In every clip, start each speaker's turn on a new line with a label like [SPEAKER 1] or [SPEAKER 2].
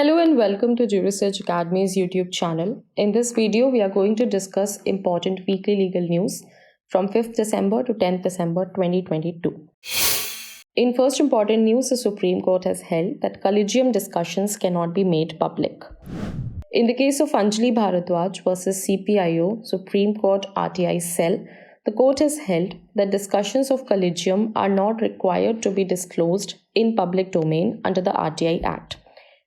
[SPEAKER 1] Hello and welcome to Jurisedge Academy's YouTube channel. In this video, we are going to discuss important weekly legal news from 5th December to 10th December 2022. In first important news, the Supreme Court has held that Collegium discussions cannot be made public. In the case of Anjali Bharadwaj versus CPIO, Supreme Court RTI Cell, the court has held that discussions of Collegium are not required to be disclosed in public domain under the RTI Act.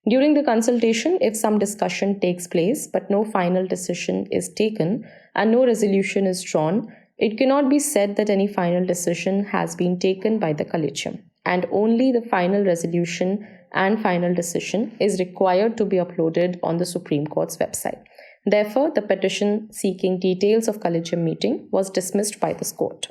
[SPEAKER 1] During the consultation, if some discussion takes place but no final decision is taken and no resolution is drawn, it cannot be said that any final decision has been taken by the Collegium, and only the final resolution and final decision is required to be uploaded on the Supreme Court's website. Therefore, the petition seeking details of Collegium meeting was dismissed by this court.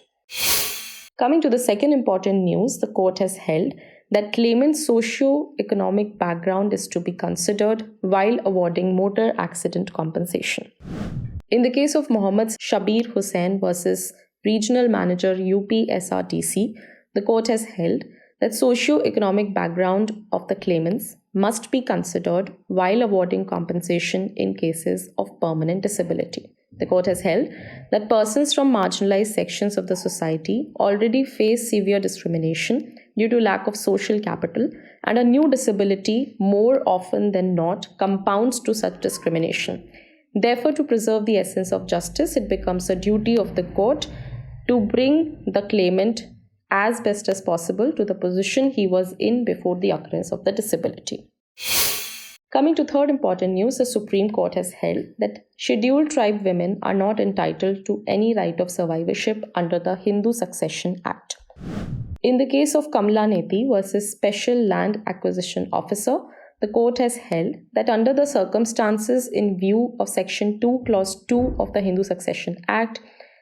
[SPEAKER 1] Coming to the second important news, the court has held that claimants' socio-economic background is to be considered while awarding motor accident compensation. In the case of Mohammad Shabir Hussain versus Regional Manager UP-SRTC, the court has held that socio-economic background of the claimants must be considered while awarding compensation in cases of permanent disability. The court has held that persons from marginalized sections of the society already face severe discrimination due to lack of social capital, and a new disability more often than not compounds to such discrimination. Therefore, to preserve the essence of justice, it becomes a duty of the court to bring the claimant as best as possible to the position he was in before the occurrence of the disability. Coming to third important news, the Supreme Court has held that scheduled tribe women are not entitled to any right of survivorship under the Hindu Succession Act. In the case of Kamla Neti versus Special Land Acquisition Officer, the court has held that under the circumstances in view of Section 2, Clause 2 of the Hindu Succession Act,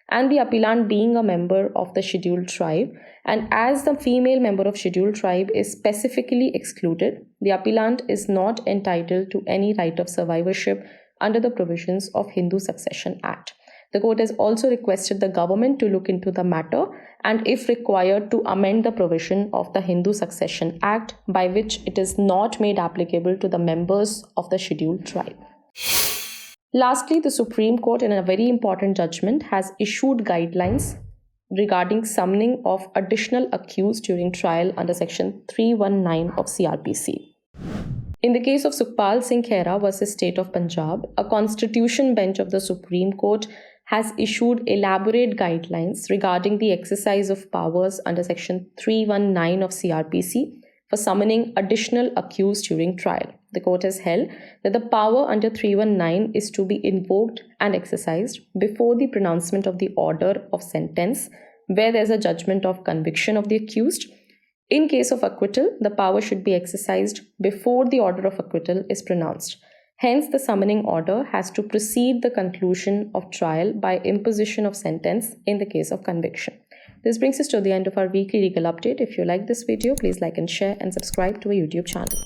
[SPEAKER 1] and the appellant being a member of the scheduled tribe, and as the female member of scheduled tribe is specifically excluded, the appellant is not entitled to any right of survivorship under the provisions of Hindu Succession Act. The court has also requested the government to look into the matter and, if required, to amend the provision of the Hindu Succession Act by which it is not made applicable to the members of the scheduled tribe. Lastly, the Supreme Court, in a very important judgment, has issued guidelines regarding summoning of additional accused during trial under Section 319 of CrPC. In the case of Sukhpal Singh Khera versus State of Punjab, a constitution bench of the Supreme Court has issued elaborate guidelines regarding the exercise of powers under Section 319 of CrPC for summoning additional accused during trial. The court has held that the power under 319 is to be invoked and exercised before the pronouncement of the order of sentence, where there is a judgment of conviction of the accused. In case of acquittal, the power should be exercised before the order of acquittal is pronounced. Hence, the summoning order has to precede the conclusion of trial by imposition of sentence in the case of conviction. This brings us to the end of our weekly legal update. If you like this video, please like and share and subscribe to our YouTube channel.